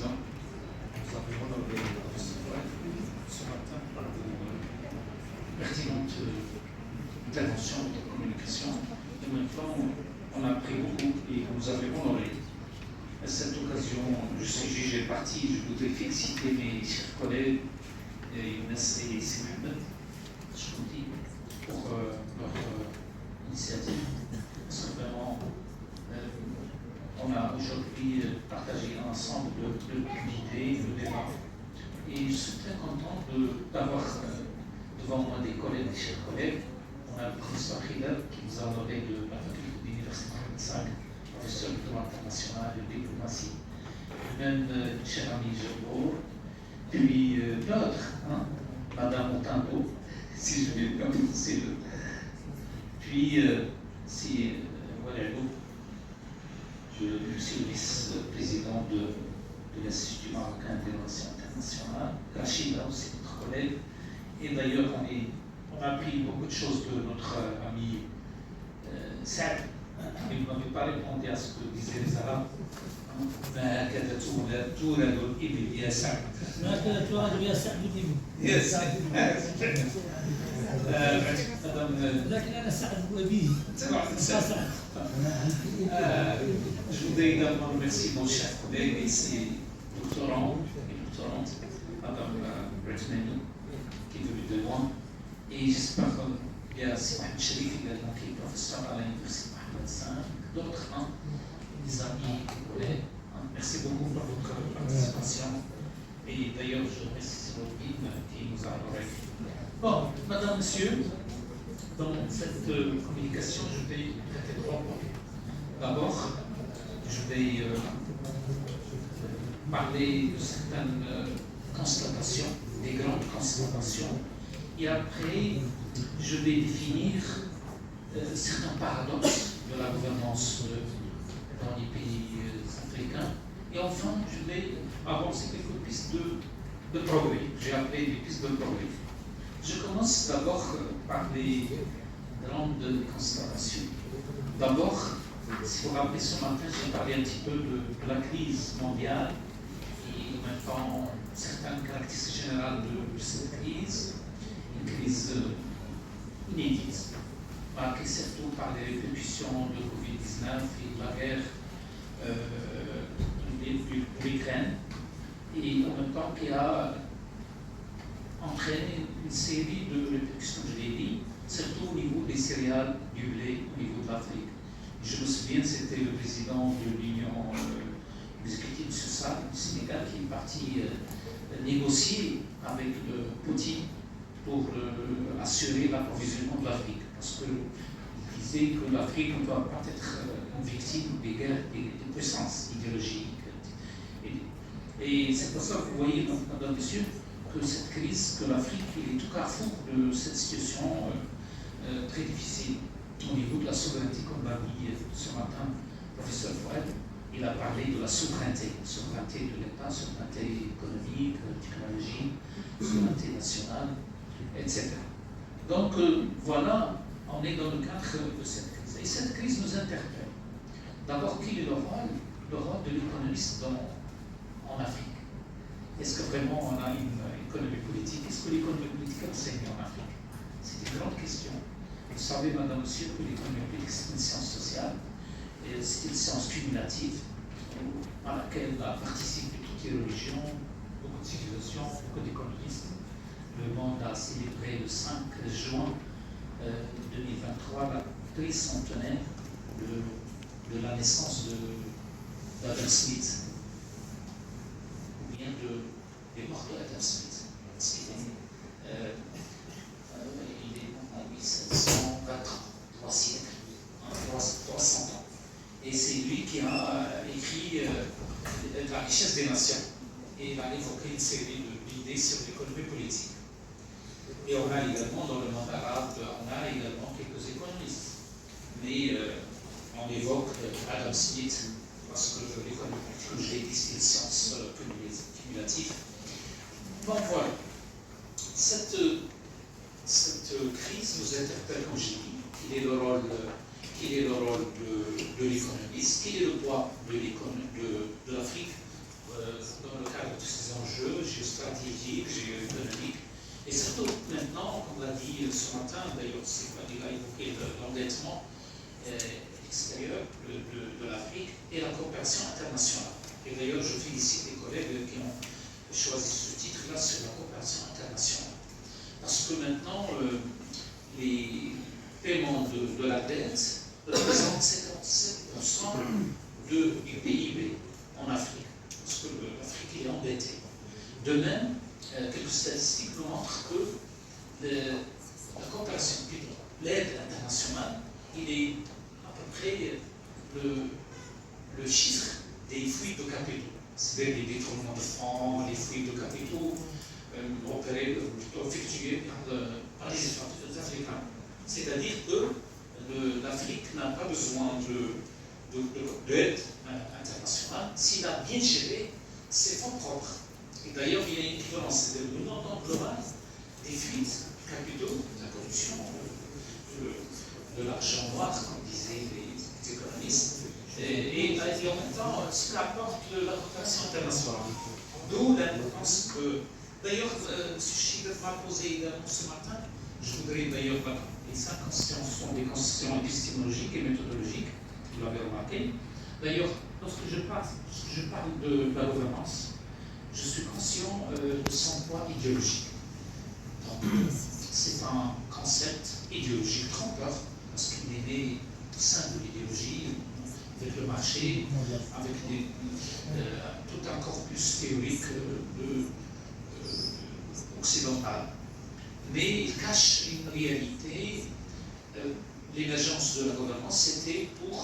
Président. Nous avons honoré ce matin par de pertinentes interventions de communication. En même temps, on a appris beaucoup et vous avez honoré. À cette occasion, je suis jugé parti. Je voudrais féliciter mes chers collègues, Younes et Mohamed, je vous dis, pour leur initiative. Parce que vraiment, on a aujourd'hui partagé ensemble l'idée, le débat. Et je suis très content d'avoir devant moi des collègues, des chers collègues. On a le professeur Hidal qui nous a honoré de la faculté de l'Université 35, professeur de droit international et de diplomatie. Même cher ami Géraud, puis d'autres, hein, Madame Otando, si je vais bien prononcer le. Puis, si voilà, je suis le vice-président de l'Institut marocain des relations internationales, Rachida aussi, notre collègue. Et d'ailleurs, on a appris beaucoup de choses de notre ami Saad. Il ne m'avait pas répondu à ce que disaient les Arabes. ما كانت تولد الإبل يا سعد. ما كانت تولد يا سعد الإبل. يا سعد. لكن أنا سعد وأبيه. سعد. Je voudrais également remercier mon cher collègue ici, doctorante, Madame Bretmani, qui est venue de loin. Et j'espère qu'il y a Mohamed Cherif également, qui est professeur à l'Université Mohamed V, d'autres, des amis, des collègues. Merci beaucoup pour votre participation. Et d'ailleurs, je remercie Robin qui nous a honorés. Bon, madame, monsieur, dans cette communication, je vais traiter 3 points. D'abord, je vais parler de certaines constatations, des grandes constatations. Et après, je vais définir certains paradoxes de la gouvernance dans les pays africains. Et enfin, je vais avancer quelques pistes de progrès. J'ai appelé des pistes de progrès. Je commence d'abord par les grandes constatations. D'abord, si vous vous rappelez ce matin, j'ai parlé un petit peu de la crise mondiale et en même temps certaines caractéristiques générales de cette crise, une crise inédite, marquée surtout par les répercussions de Covid-19 et de la guerre de l'Ukraine, et en même temps qui a entraîné une série de répercussions, je l'ai dit, surtout au niveau des céréales, du blé, au niveau de l'Afrique. Je me souviens, c'était le président de l'Union exécutive sociale du Sénégal qui est parti négocier avec Poutine pour assurer l'approvisionnement de l'Afrique. Parce qu'il disait que l'Afrique ne doit pas être une victime des guerres des puissances idéologiques. Et c'est pour ça que vous voyez, donc, madame, messieurs, que cette crise, que l'Afrique est tout carrefour de cette situation très difficile au niveau de la souveraineté, comme l'a dit ce matin le professeur Fouad. Il a parlé de la souveraineté de l'État, souveraineté économique, technologique, souveraineté nationale, etc. Donc voilà, on est dans le cadre de cette crise. Et cette crise nous interpelle. D'abord, quel est le rôle de l'économiste en Afrique? Est-ce que vraiment on a une économie politique? Est-ce que l'économie politique enseigne en Afrique? C'est une grande question. Vous savez, madame, monsieur, que l'économie politique, c'est une science sociale, et c'est une science cumulative, à laquelle participent toutes les religions, beaucoup de civilisations, beaucoup d'économistes. Le monde a célébré le 5 juin 2023 la tricentenaire de la naissance d'Adam Smith, ou bien des morts d'Adam Smith. Il est en 1704, 3 siècles, 300 ans. Et c'est lui qui a écrit La richesse des nations. Et il a évoqué une série d'idées sur l'économie politique. Et on a également, dans le monde arabe, on a également quelques économistes. Mais on évoque Adam Smith, parce que l'économie politique, comme je l'ai dit, c'est une science cumulative. Donc voilà. Cette crise nous interpelle, comme je dis, quel est le rôle de l'économiste, quel est le poids de l'Afrique dans le l'a dit ce matin, d'ailleurs, il a évoqué l'endettement extérieur de l'Afrique et la coopération internationale. Et d'ailleurs, je félicite les collègues qui ont choisi ce titre-là sur la coopération internationale. Parce que maintenant, les paiements de la dette représentent 57% du PIB en Afrique, parce que l'Afrique est endettée. De même, quelques statistiques nous montrent que la coopération, l'aide internationale, il est à peu près le chiffre des fuites de capitaux, c'est-à-dire les détournements de fonds, les fuites de capitaux opérés, plutôt effectués par les Africains. C'est-à-dire que l'Afrique n'a pas besoin d'aide internationale s'il a bien géré ses fonds propres. Et d'ailleurs, il y a une équivalence, c'est-à-dire le montant global des fuites de capitaux, de la corruption, de l'argent noir, comme disaient les économistes, et en même temps ce qu'apporte la coopération internationale. D'où l'importance que, d'ailleurs, M. Chibet m'a posé également ce matin, je voudrais d'ailleurs, les 5 constitutions sont des constitutions épistémologiques et méthodologiques, vous l'avez remarqué. D'ailleurs, lorsque je parle de la gouvernance, je suis conscient de son poids idéologique. Donc, c'est un concept idéologique trompeur, parce qu'il est né au sein de l'idéologie, avec le marché, avec tout un corpus théorique occidental. Mais il cache une réalité. L'émergence de la gouvernance, c'était pour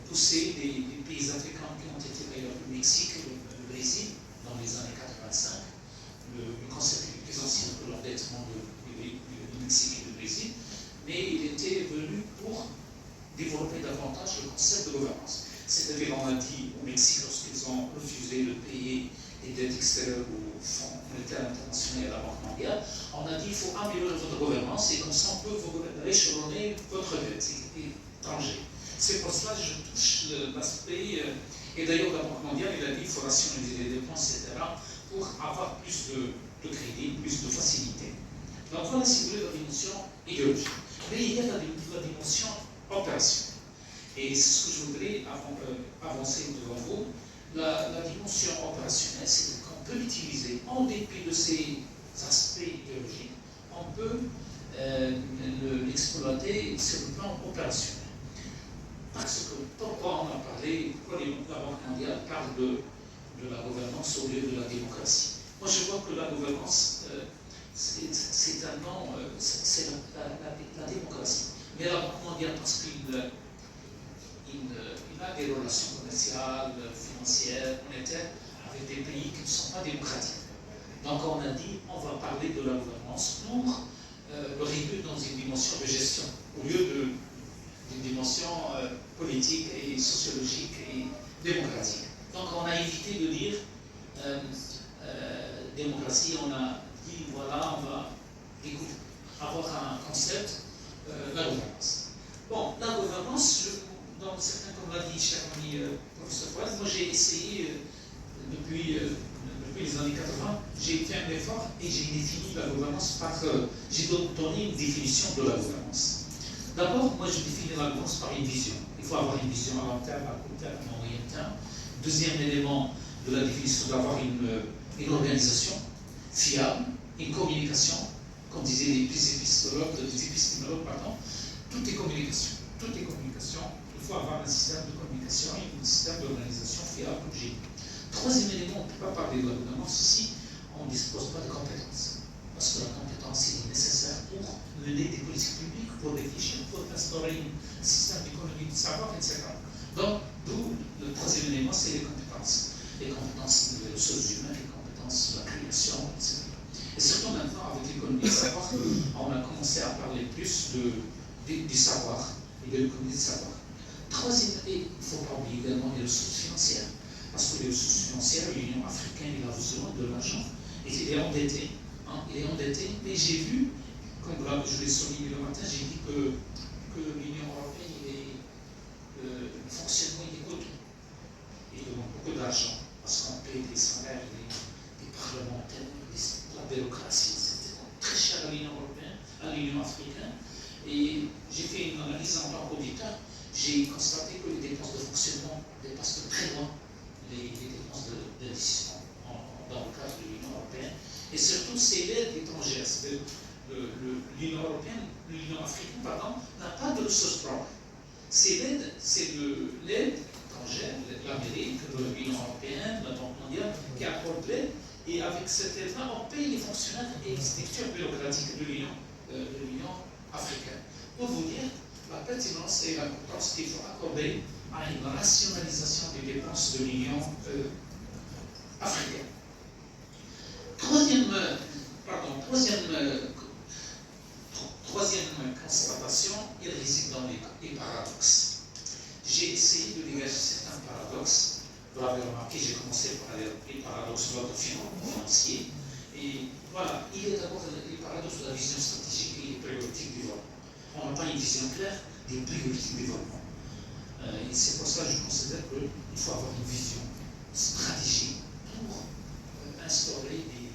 pousser des pays africains qui ont été d'ailleurs le Mexique et le Brésil dans les années 85, le concept plus ancien que l'endettement du Mexique et du Brésil, mais il était venu pour développer davantage le concept de gouvernance. C'est-à-dire, on a dit au Mexique, lorsqu'ils ont refusé de payer les dettes extérieures au Fonds monétaire international et à la Banque mondiale, on a dit qu'il faut améliorer votre gouvernance et comme ça on peut vous échelonner votre dette étrangère. C'est pour cela que je touche l'aspect, et d'ailleurs la Banque mondiale, il a dit qu'il faut rationaliser les dépenses, etc., pour avoir plus de crédit, plus de facilité. Donc voilà, si vous voulez, la dimension idéologique. Mais il y a la dimension opération. Et c'est ce que je voudrais avancer devant vous. La dimension opérationnelle, c'est qu'on peut l'utiliser en dépit de ces aspects idéologiques, on peut l'exploiter sur le plan opérationnel. Parce que pourquoi on a parlé, pourquoi la Banque mondiale parle de la gouvernance au lieu de la démocratie? Moi je vois que la gouvernance, c'est un nom, c'est la démocratie. Mais la Banque mondiale, parce qu'il a des relations commerciales, financières, monétaires, avec des pays qui ne sont pas démocratiques. Donc on a dit, on va parler de la gouvernance pour le réduire dans une dimension de gestion, au lieu d'une dimension politique et sociologique et démocratique. Donc on a évité de dire démocratie, on a dit voilà, on va avoir un concept, la gouvernance. Bon, la gouvernance, dans certains, comme l'a dit cher ami professeur Fouad, moi j'ai essayé depuis les années 80, j'ai fait un effort et j'ai défini la gouvernance j'ai donné une définition de la gouvernance. D'abord, moi je définis la gouvernance par une vision. Il faut avoir une vision à long terme, à court terme, à moyen terme. Deuxième élément de la définition, d'avoir une organisation fiable, une communication, comme disaient les épistémologues, tout est communication. Tout est communication. Il faut avoir un système de communication et un système d'organisation fiable, comme j'ai dit. Troisième élément, on ne peut pas parler de la gouvernance si on ne dispose pas de compétences. Parce que la compétence est nécessaire pour mener des politiques publiques, pour réfléchir, pour instaurer un système d'économie de savoir, etc. Donc, d'où le troisième élément, c'est les compétences. Les compétences des ressources humaines, les compétences de la création, etc. Et surtout maintenant, avec l'économie de savoir, on a commencé à parler plus du savoir et de l'économie de savoir. Troisième, et il ne faut pas oublier également les ressources financières. Parce que les ressources financières, l'Union africaine, il a besoin de l'argent. Et il est endetté. Il est endetté. Mais j'ai vu, comme je l'ai souligné le matin, j'ai dit que l'Union européenne, le fonctionnement, il est coûteux. Il demande beaucoup d'argent. Parce qu'on paye des salaires des parlementaires, la bureaucratie, etc. Très cher à l'Union européenne, à l'Union africaine. Et j'ai fait une analyse en tant qu'auditeur. J'ai constaté que les dépenses de fonctionnement dépassent de très loin les dépenses d'investissement dans le cadre de l'Union européenne. Et surtout, c'est l'aide étrangère. L'Union européenne, l'Union africaine, pardon, n'a pas de ressources propres. C'est l'aide étrangère, l'Amérique, l'Union européenne, la Banque mondiale, qui accorde l'aide. Et avec cette aide-là, on paye les fonctionnaires et les structures bureaucratiques de l'Union africaine. Pour vous dire la pertinence et l'importance qu'il faut accorder à une rationalisation des dépenses de l'Union africaine. Troisième constatation, il réside dans les paradoxes. J'ai essayé de dégager certains paradoxes. Vous l'avez remarqué, j'ai commencé par les paradoxes de l'ordre financier. Et voilà, il y a d'abord les paradoxes de la vision stratégique et les priorités du développement. On n'a pas une vision claire des priorités du développement. Et c'est pour ça que je considère qu'il faut avoir une vision stratégique pour instaurer des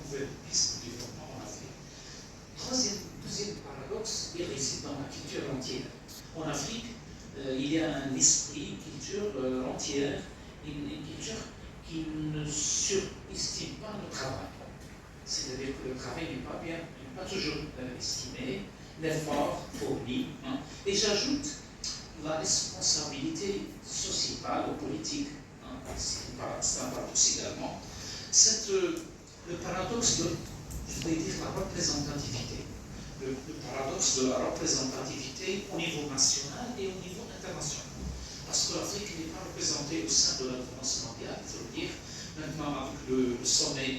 nouvelles pistes de développement en Afrique. Deuxième paradoxe, il réside dans la culture entière. En Afrique, il y a un esprit, une culture entière, une culture qui ne surestime pas le travail. C'est-à-dire que le travail n'est pas toujours estimé, l'effort fourni. Hein. Et j'ajoute la responsabilité sociétale ou politique. Hein. C'est un paradoxe également. Le paradoxe de, je voudrais dire, la représentativité. Le paradoxe de la représentativité au niveau national et au niveau international. Parce que l'Afrique n'est pas représentée au sein de la gouvernance mondiale, il faut le dire. Maintenant, avec le sommet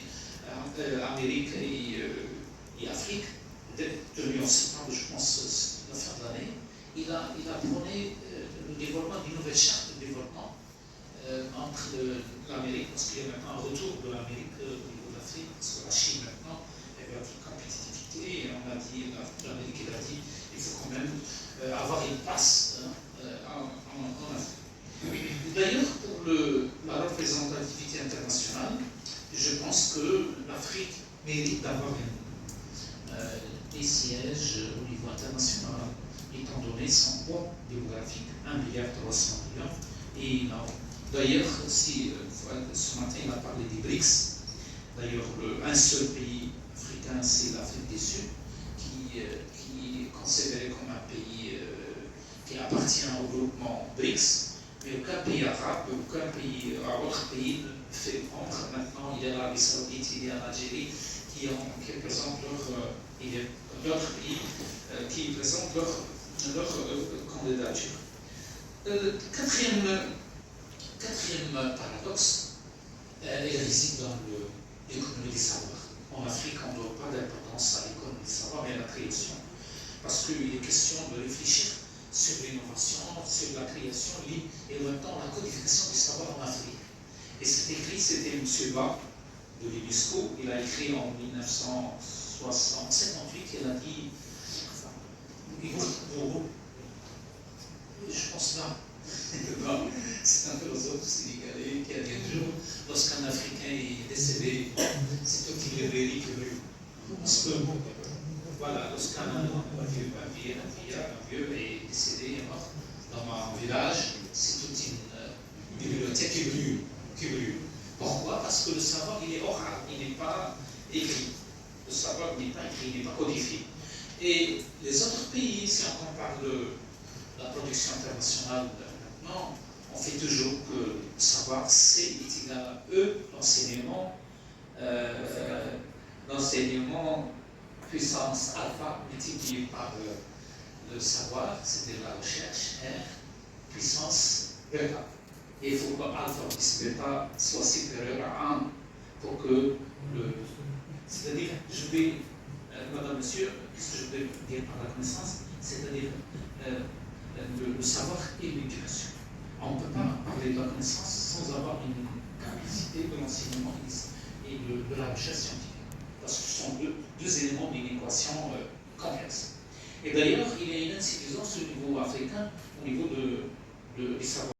Amérique et Afrique, tenu en septembre, je pense, la fin de l'année, il a prôné le développement d'une nouvelle charte de développement entre l'Amérique, parce qu'il y a maintenant un retour de l'Amérique au niveau de l'Afrique, parce que la Chine maintenant, elle veut une compétitivité, et on a dit, l'Amérique, elle a dit, il faut quand même avoir une place en Afrique. D'ailleurs, pour la représentativité internationale, je pense que l'Afrique mérite d'avoir des sièges au niveau international, étant donné son poids démographique, 1,3 milliard. Et d'ailleurs, ce matin, il a parlé des BRICS. D'ailleurs, un seul pays africain, c'est l'Afrique du Sud, qui est considéré comme un pays qui appartient au groupement BRICS. Mais aucun pays arabe, aucun pays, autre pays ne fait prendre. Maintenant, il y a l'Arabie Saoudite, il y a l'Algérie qui présentent il y a d'autres pays qui présentent leur candidature. Quatrième paradoxe, il réside dans l'économie des savoirs. En Afrique, on ne donne pas d'importance à l'économie des savoirs, mais à la création, parce qu'il est question de réfléchir sur l'innovation, sur la création et en même temps la codification du savoir en Afrique. Et cet écrit, c'était M. Ba de l'UNESCO. Il a écrit en 1958, il a dit, je pense là, c'est un philosophe sénégalais qui a dit un jour, lorsqu'un Africain est décédé, c'est toute une librairie qui brûle. Parce que, voilà, lorsqu'un vieux est décédé, est mort dans mon village, c'est toute une bibliothèque qui brûle. Pourquoi? Parce que le savoir, il est oral, il n'est pas écrit. Le savoir n'est pas écrit, il n'est pas codifié. Et les autres pays, si on compare la production internationale maintenant, on fait toujours que le savoir C est égal à E, l'enseignement puissance alpha multiplié par le savoir, c'est-à-dire la recherche, R, puissance bêta. Et il faut que alpha plus bêta soit supérieur à 1 pour que c'est-à-dire, madame, monsieur, qu'est-ce que je voulais dire par la connaissance? C'est-à-dire le savoir et l'éducation. On ne peut pas parler de la connaissance sans avoir une capacité de l'enseignement et de la recherche scientifique. Parce que ce sont deux éléments d'une équation complexe. Et d'ailleurs, il y a une insuffisance au niveau africain, au niveau des savoirs